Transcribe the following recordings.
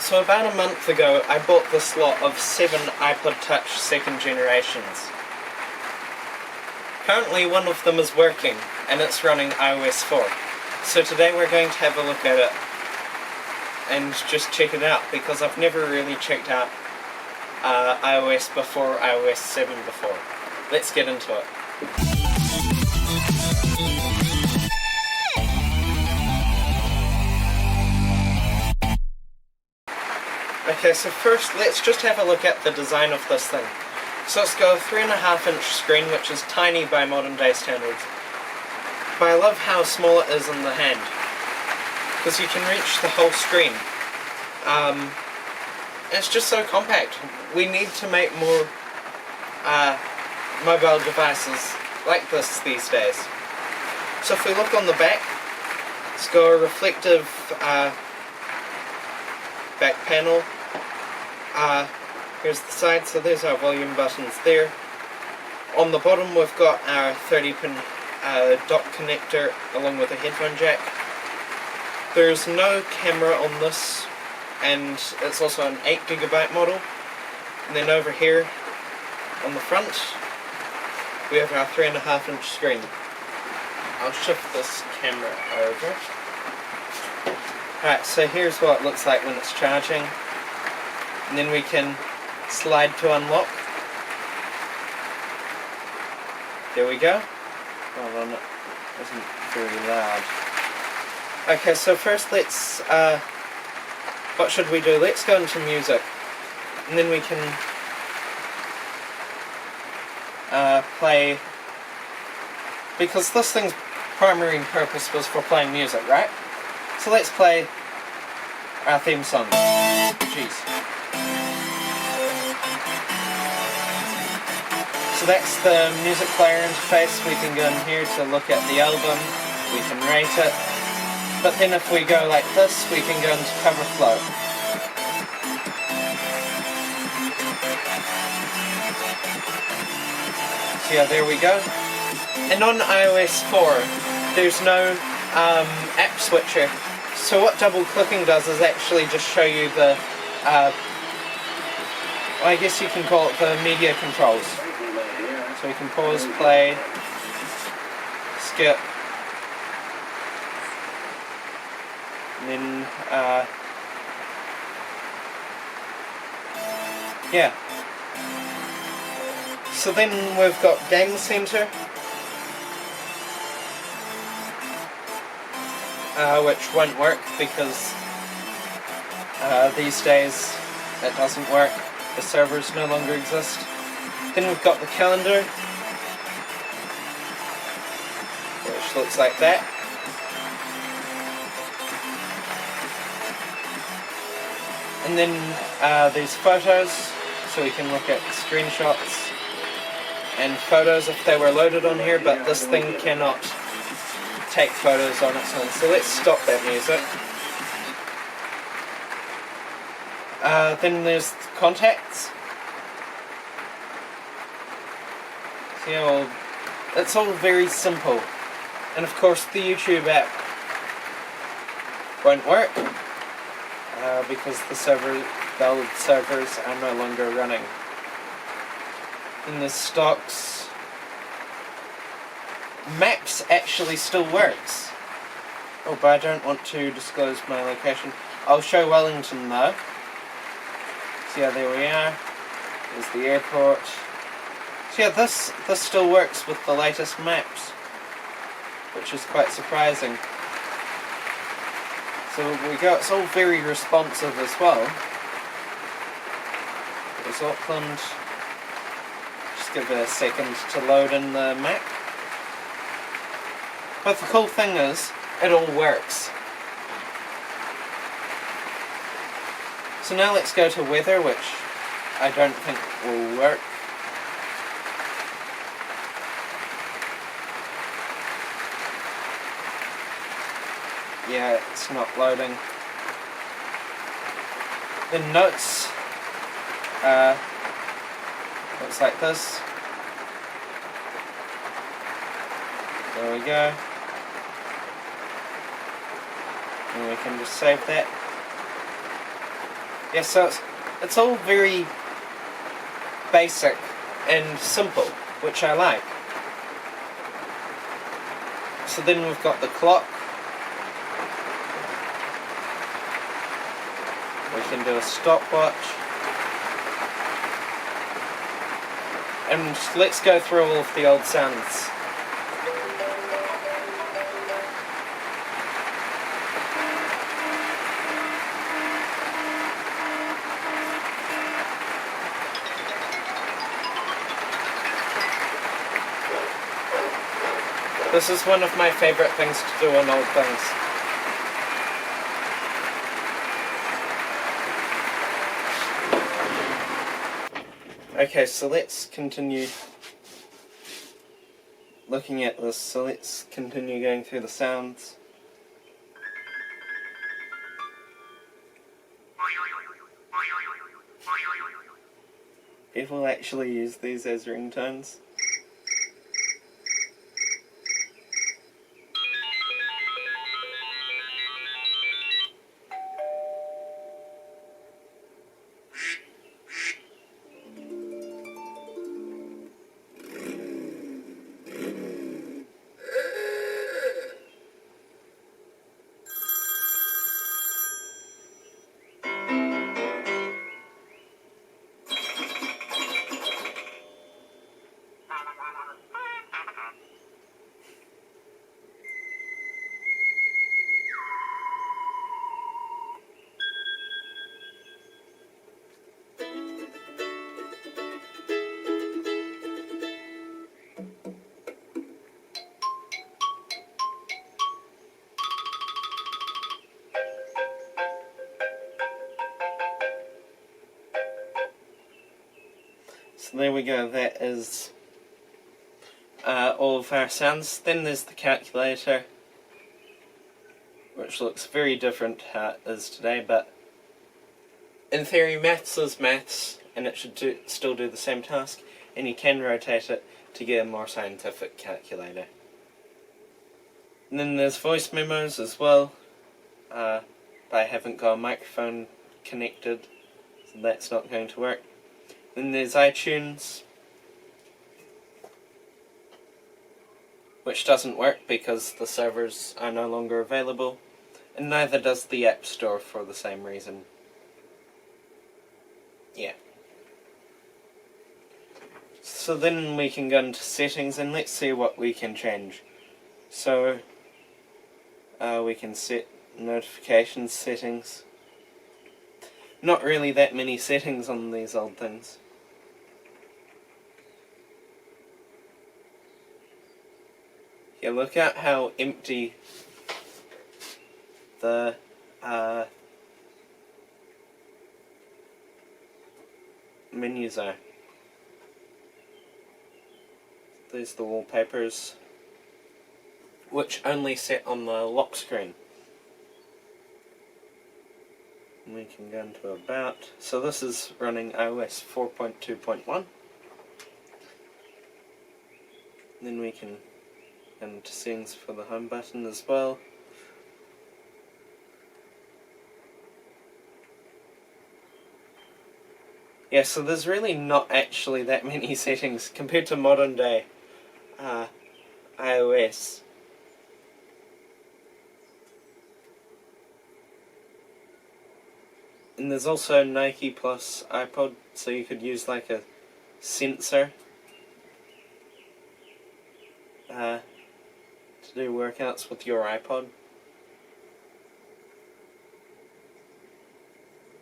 So about a month ago, I bought this lot of 7 iPod Touch second generations. Currently one of them is working, and it's running iOS 4. So today we're going to have a look at it and just check it out, because I've never really checked out iOS before iOS 7 before. Let's get into it. Okay, so first let's just have a look at the design of this thing. So it's got a 3.5-inch screen, which is tiny by modern day standards. But I love how small it is in the hand, because you can reach the whole screen. It's just so compact. We need to make more mobile devices like this these days. So if we look on the back, it's got a reflective back panel. Here's the side, so there's our volume buttons there. On the bottom we've got our 30-pin dock connector along with a headphone jack. There's no camera on this, and it's also an 8GB model. And then over here on the front we have our 3.5-inch screen. I'll shift this camera over. Alright, so here's what it looks like when it's charging. And then we can slide to unlock. There we go. Hold on, it isn't very loud. Okay, so first let's, what should we do? Let's go into music. And then we can play, because this thing's primary purpose was for playing music, right? So let's play our theme song. Jeez. So that's the music player interface. We can go in here to look at the album, we can rate it, but then if we go like this, we can go into cover flow. So yeah, there we go. And on iOS 4, there's no app switcher. So what double clicking does is actually just show you the, I guess you can call it the media controls. So we can pause, play, skip, and then, yeah. So then we've got Game Center, which won't work because these days it doesn't work. The servers no longer exist. Then we've got the calendar, which looks like that. And then these photos, so we can look at screenshots and photos if they were loaded on here, but this thing cannot take photos on its own. So let's stop that music. Then there's contacts. So yeah, well, it's all very simple. And of course the YouTube app won't work because the build servers are no longer running. In the stocks, Maps actually still works. Oh, but I don't want to disclose my location. I'll show Wellington though. So yeah, there we are. There's the airport. So yeah, this still works with the latest maps, which is quite surprising. So we go, it's all very responsive as well. There's Auckland. Just give it a second to load in the map. But the cool thing is, it all works. So now let's go to weather, which I don't think will work. Yeah, it's not loading. Then notes, looks like this. There we go. And we can just save that. Yeah, so it's all very basic and simple, which I like. So then we've got the clock. We can do a stopwatch. And let's go through all of the old sounds. This is one of my favourite things to do on old things. Okay, so let's continue looking at this. So let's continue going through the sounds. People actually use these as ringtones. So there we go, that is all of our sounds. Then there's the calculator, which looks very different to how it is today, but in theory maths is maths, and it should still do the same task, and you can rotate it to get a more scientific calculator. And then there's voice memos as well, but I haven't got a microphone connected, so that's not going to work. Then there's iTunes, which doesn't work because the servers are no longer available, and neither does the App Store for the same reason. Yeah. So then we can go into settings and let's see what we can change. So we can set notification settings. Not really that many settings on these old things. Yeah, look at how empty the menus are. There's the wallpapers, which only set on the lock screen. And we can go into About. So this is running iOS 4.2.1. Then we can go into Settings for the Home button as well. Yeah, so there's really not actually that many settings compared to modern day iOS. And there's also Nike plus iPod, so you could use like a sensor to do workouts with your iPod.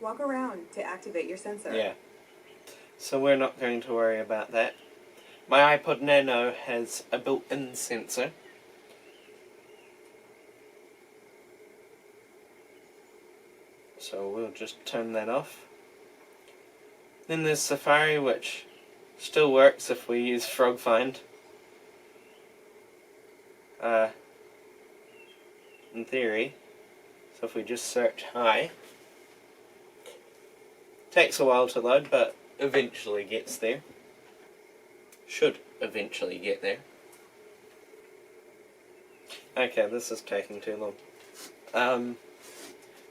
Walk around to activate your sensor. Yeah. So we're not going to worry about that. My iPod Nano has a built-in sensor. So we'll just turn that off. Then there's Safari, which still works if we use Frog Find. In theory. So if we just search hi, takes a while to load, but eventually gets there. Should eventually get there. Okay, this is taking too long.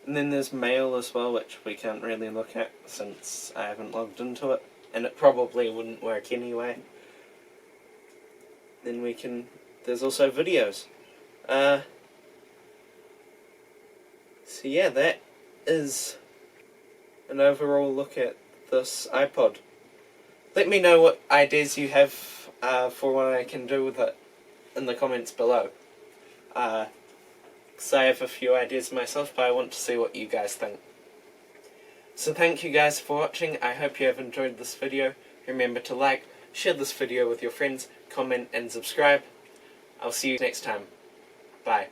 And then there's mail as well, which we can't really look at since I haven't logged into it, and it probably wouldn't work anyway. Then there's also videos. So yeah, that is an overall look at this iPod. Let me know what ideas you have for what I can do with it in the comments below. Because I have a few ideas myself, but I want to see what you guys think. So thank you guys for watching. I hope you have enjoyed this video. Remember to like, share this video with your friends, comment and subscribe. I'll see you next time. Bye.